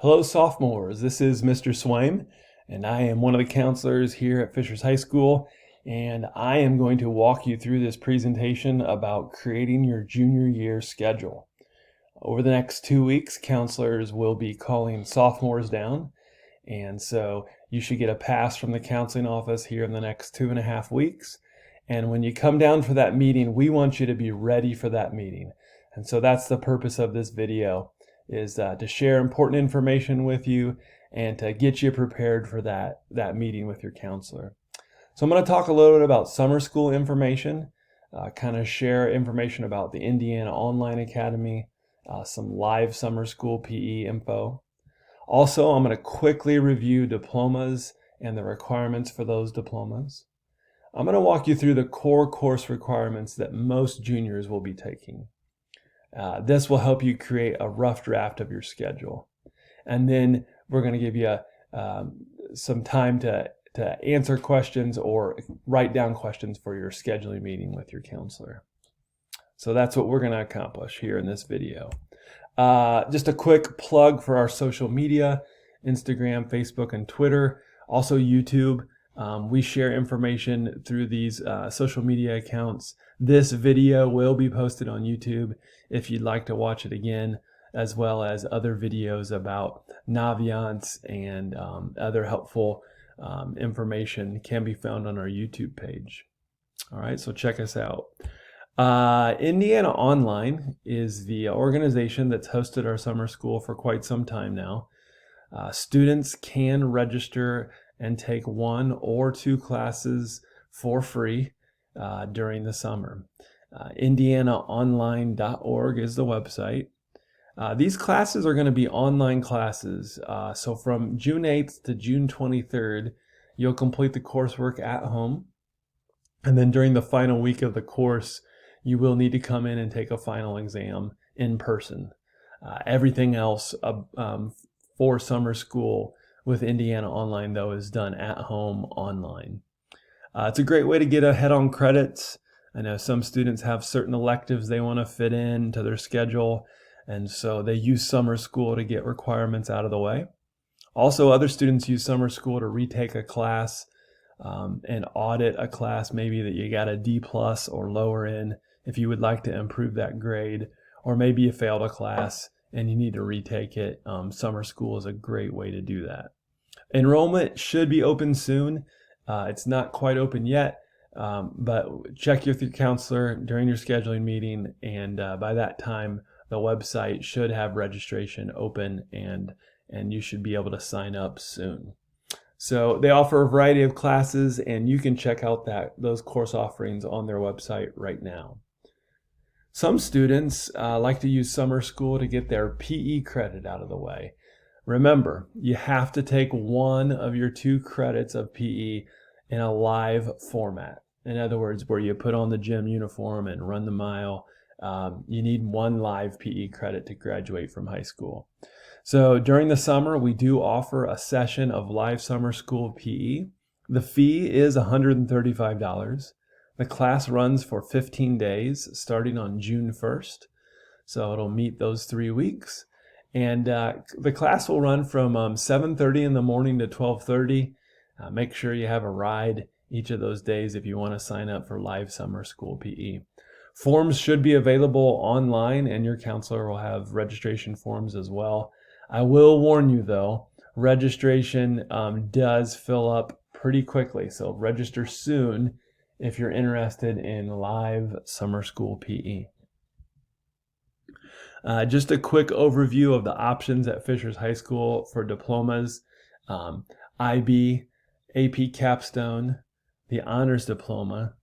Hello, sophomores. This is Mr. Swaim, and I am one of the counselors here at Fishers High School, and I am going to walk you through this presentation about creating your junior year schedule. Over the next 2 weeks, counselors will be calling sophomores down, and so you should get a pass from the counseling office here in the next 2.5 weeks. And when you come down for that meeting, we want you to be ready for that meeting. And so that's the purpose of this video, is to share important information with you and to get you prepared for that meeting with your counselor. So I'm going to talk a little bit about summer school information, kind of share information about the Indiana Online Academy, some live summer school PE info. Also, I'm going to quickly review diplomas and the requirements for those diplomas. I'm going to walk you through the core course requirements that most juniors will be taking. This will help you create a rough draft of your schedule. And then we're going to give you some time to answer questions or write down questions for your scheduling meeting with your counselor. So that's what we're going to accomplish here in this video. Just a quick plug for our social media, Instagram, Facebook, and Twitter, also YouTube. We share information through these social media accounts. This video will be posted on YouTube if you'd like to watch it again, as well as other videos about Naviance and other helpful information can be found on our YouTube page. All right, so check us out. Indiana Online is the organization that's hosted our summer school for quite some time now. Students can register and take 1 or 2 classes for free during the summer. IndianaOnline.org is the website. These classes are going to be online classes. So from June 8th to June 23rd, you'll complete the coursework at home. And then during the final week of the course, you will need to come in and take a final exam in person. Everything else for summer school with Indiana Online, though, is done at home online. It's a great way to get ahead on credits. I know some students have certain electives they want to fit into their schedule, and so they use summer school to get requirements out of the way. Also, other students use summer school to retake a class and audit a class maybe that you got a D+ or lower in if you would like to improve that grade, or maybe you failed a class and you need to retake it. Summer school is a great way to do that. Enrollment should be open soon. It's not quite open yet, but check with your counselor during your scheduling meeting, and by that time, the website should have registration open, and you should be able to sign up soon. So they offer a variety of classes, and you can check out those course offerings on their website right now. Some students like to use summer school to get their PE credit out of the way. Remember, you have to take 1 of your 2 credits of PE in a live format. In other words, where you put on the gym uniform and run the mile. You need 1 live PE credit to graduate from high school. So during the summer, we do offer a session of live summer school PE. The fee is $135. The class runs for 15 days, starting on June 1st. So it'll meet those 3 weeks. And the class will run from 7:30 in the morning to 12:30. Make sure you have a ride each of those days if you want to sign up for live summer school PE. Forms should be available online, and your counselor will have registration forms as well. I will warn you, though, registration does fill up pretty quickly, so register soon if you're interested in live summer school PE. Just a quick overview of the options at Fishers High School for diplomas. IB, AP Capstone, the Honors Diploma,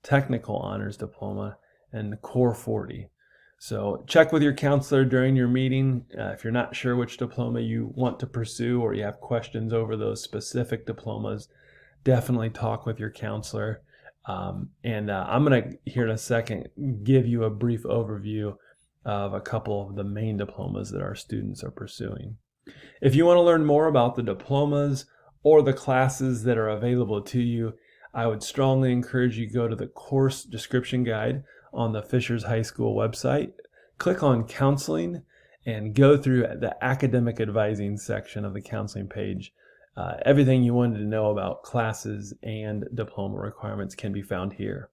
Technical Honors Diploma, and the Core 40. So check with your counselor during your meeting. If you're not sure which diploma you want to pursue, or you have questions over those specific diplomas, definitely talk with your counselor. I'm going to, here in a second, give you a brief overview of a couple of the main diplomas that our students are pursuing. If you want to learn more about the diplomas or the classes that are available to you, I would strongly encourage you to go to the course description guide on the Fishers High School website. Click on Counseling, and go through the academic advising section of the counseling page. Everything you wanted to know about classes and diploma requirements can be found here.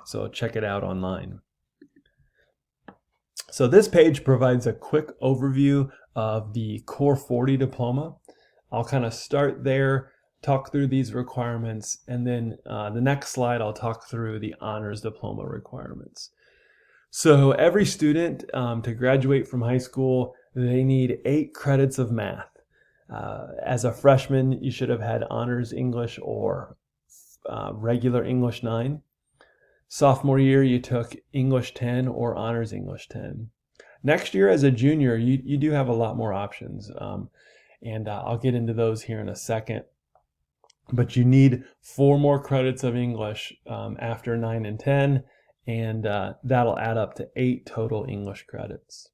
So check it out online. So this page provides a quick overview of the Core 40 diploma. I'll kind of start there, talk through these requirements, and then the next slide I'll talk through the honors diploma requirements. So every student to graduate from high school, they need 8 credits of math. As a freshman, you should have had honors English or regular English 9. Sophomore year, you took English 10 or honors English 10. Next year, as a junior, you do have a lot more options, and I'll get into those here in a second. But you need 4 more credits of English after 9 and 10, and that'll add up to 8 total English credits.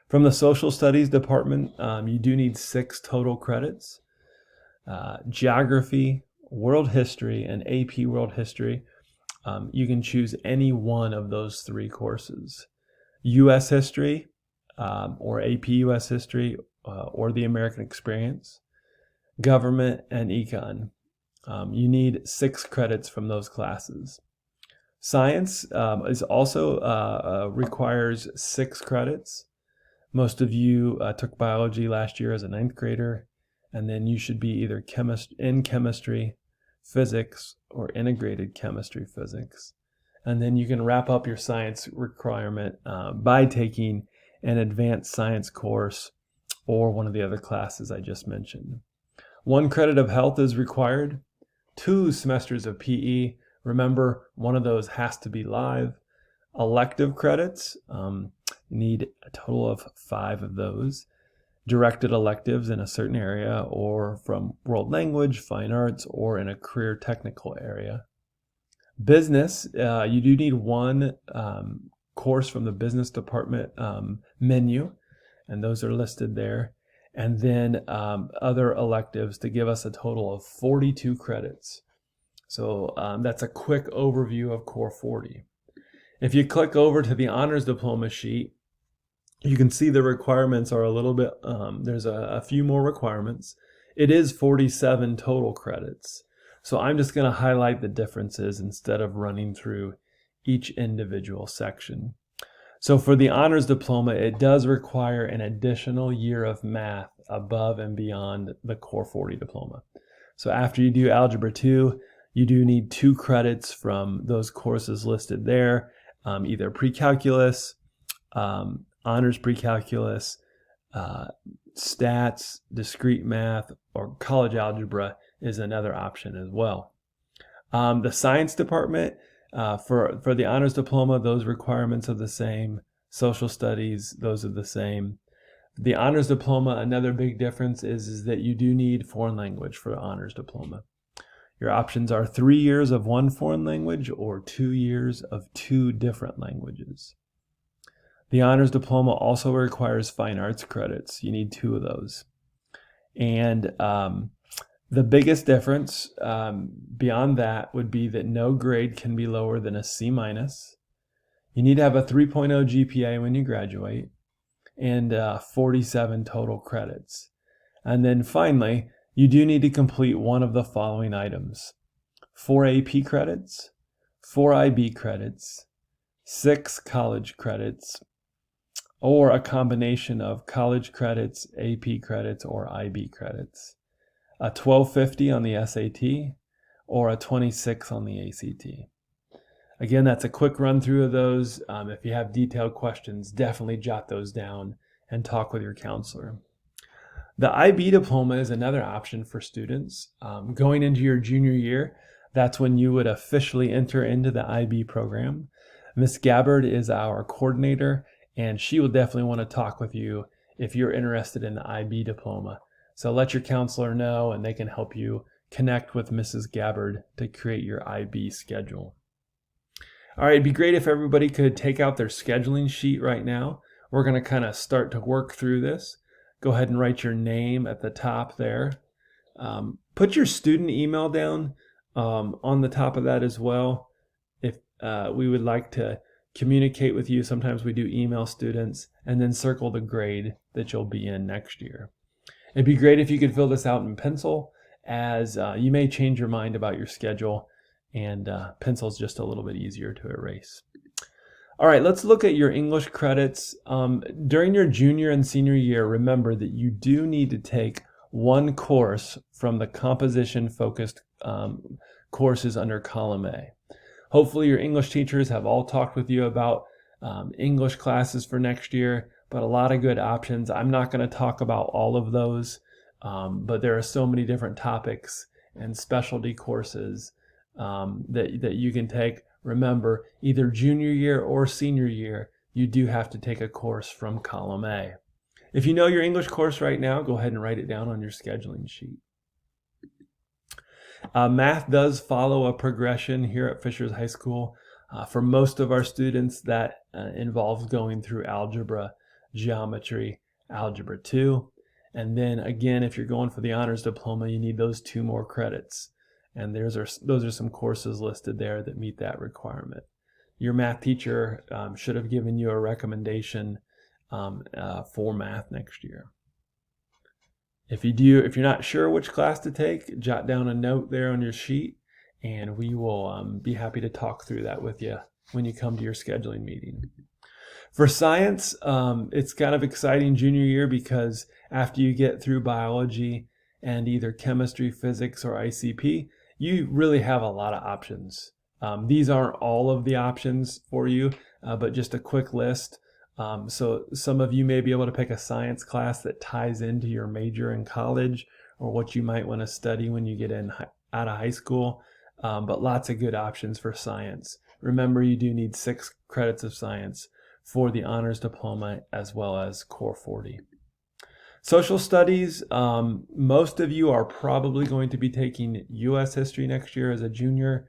From the social studies department, you do need 6 total credits. Geography, world history, and AP world history, you can choose any one of those 3 courses. U.S. history, or AP U.S. history, or the American experience. Government and econ. You need 6 credits from those classes. Science is also requires 6 credits. Most of you took biology last year as a 9th grader, and then you should be either in chemistry, physics, or integrated chemistry physics. And then you can wrap up your science requirement by taking an advanced science course or one of the other classes I just mentioned. 1 credit of health is required. 2 semesters of PE. Remember, one of those has to be live. Elective credits, you need a total of 5 of those. Directed electives in a certain area or from world language, fine arts, or in a career technical area. Business, you do need 1 course from the business department menu, and those are listed there. And then other electives to give us a total of 42 credits. So that's a quick overview of Core 40. If you click over to the honors diploma sheet, you can see the requirements are a little bit, there's a few more requirements. It is 47 total credits. So I'm just going to highlight the differences instead of running through each individual section. So for the honors diploma, it does require an additional year of math above and beyond the Core 40 diploma. So after you do Algebra 2, you do need 2 credits from those courses listed there, either pre-calculus, honors pre-calculus, stats, discrete math, or college algebra is another option as well. The science department, for the honors diploma, those requirements are the same. Social studies, those are the same. The honors diploma, another big difference is that you do need foreign language for the honors diploma. Your options are 3 years of 1 foreign language or 2 years of 2 different languages. The honors diploma also requires fine arts credits. You need 2 of those. And the biggest difference beyond that would be that no grade can be lower than a C-. You need to have a 3.0 GPA when you graduate, and 47 total credits. And then finally, you do need to complete one of the following items: 4 AP credits, 4 IB credits, 6 college credits, or a combination of college credits, AP credits, or IB credits. A 1250 on the SAT, or a 26 on the ACT. Again, that's a quick run through of those. If you have detailed questions, definitely jot those down and talk with your counselor. The IB diploma is another option for students. Going into your junior year, that's when you would officially enter into the IB program. Ms. Gabbard is our coordinator, and she will definitely want to talk with you if you're interested in the IB diploma. So let your counselor know, and they can help you connect with Mrs. Gabbard to create your IB schedule. All right, it'd be great if everybody could take out their scheduling sheet right now. We're going to kind of start to work through this. Go ahead and write your name at the top there. Put your student email down on the top of that as well. If we would like to communicate with you, sometimes we do email students, and then circle the grade that you'll be in next year. It'd be great if you could fill this out in pencil, as you may change your mind about your schedule, and pencil's just a little bit easier to erase. All right, let's look at your English credits. During your junior and senior year, remember that you do need to take one course from the composition-focused courses under column A. Hopefully your English teachers have all talked with you about English classes for next year, but a lot of good options. I'm not going to talk about all of those, but there are so many different topics and specialty courses that you can take. Remember, either junior year or senior year, you do have to take a course from column A. If you know your English course right now, go ahead and write it down on your scheduling sheet. Math does follow a progression here at Fishers High School. For most of our students, that involves going through algebra, geometry, algebra 2. And then again, if you're going for the honors diploma, you need those 2 more credits. And those are some courses listed there that meet that requirement. Your math teacher should have given you a recommendation for math next year. If you're not sure which class to take, jot down a note there on your sheet, and we will be happy to talk through that with you when you come to your scheduling meeting. For science, it's kind of exciting junior year, because after you get through biology and either chemistry, physics, or ICP, you really have a lot of options. These aren't all of the options for you, but just a quick list. So some of you may be able to pick a science class that ties into your major in college, or what you might want to study when you get out of high school, but lots of good options for science. Remember, you do need 6 credits of science for the honors diploma, as well as Core 40. Social studies, most of you are probably going to be taking U.S. history next year as a junior.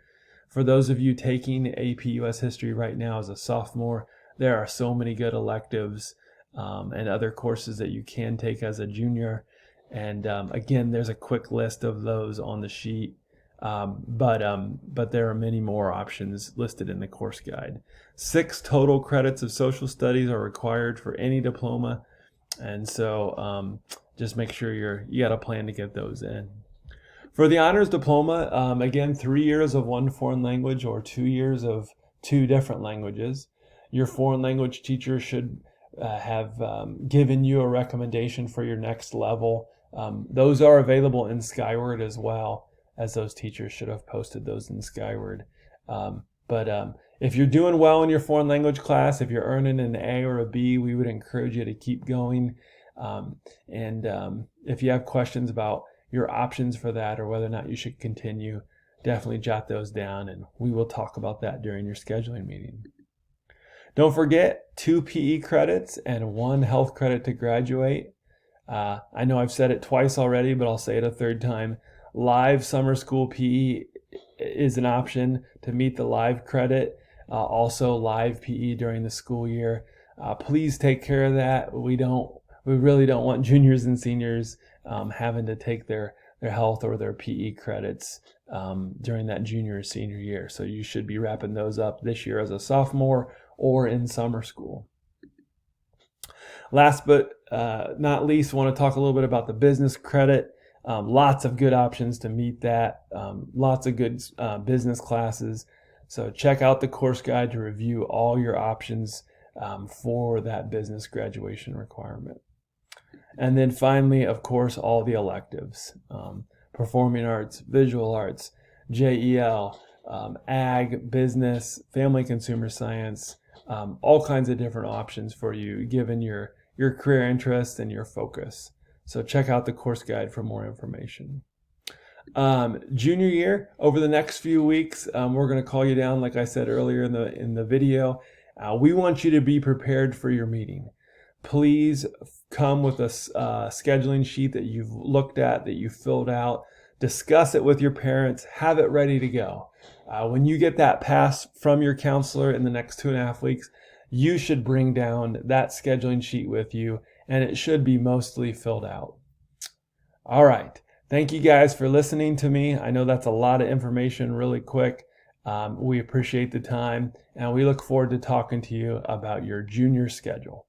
For those of you taking AP U.S. history right now as a sophomore, there are so many good electives and other courses that you can take as a junior. And again, there's a quick list of those on the sheet, but there are many more options listed in the course guide. 6 total credits of social studies are required for any diploma. And so just make sure you got a plan to get those in. For the honors diploma, again, 3 years of 1 foreign language or 2 years of 2 different languages. Your foreign language teacher should have given you a recommendation for your next level. Those are available in Skyward as well, as those teachers should have posted those in Skyward. But if you're doing well in your foreign language class, if you're earning an A or a B, we would encourage you to keep going. If you have questions about your options for that, or whether or not you should continue, definitely jot those down, and we will talk about that during your scheduling meeting. Don't forget 2 PE credits and 1 health credit to graduate. I know I've said it twice already, but I'll say it a third time. Live summer school PE is an option to meet the live credit. Also live PE during the school year. Please take care of that. We really don't want juniors and seniors having to take their health or their PE credits during that junior or senior year. So you should be wrapping those up this year as a sophomore or in summer school. Last but not least, I want to talk a little bit about the business credit. Lots of good options to meet that. Lots of good business classes. So check out the course guide to review all your options for that business graduation requirement. And then finally, of course, all the electives. Performing arts, visual arts, JEL, ag, business, family consumer science, all kinds of different options for you given your career interests and your focus. So check out the course guide for more information. Junior year, over the next few weeks, we're going to call you down, like I said earlier in the video. We want you to be prepared for your meeting. Please come with a scheduling sheet that you've looked at, that you filled out. Discuss it with your parents. Have it ready to go. When you get that pass from your counselor in the next 2.5 weeks, you should bring down that scheduling sheet with you, and it should be mostly filled out. All right. Thank you guys for listening to me. I know that's a lot of information really quick. We appreciate the time, and we look forward to talking to you about your junior schedule.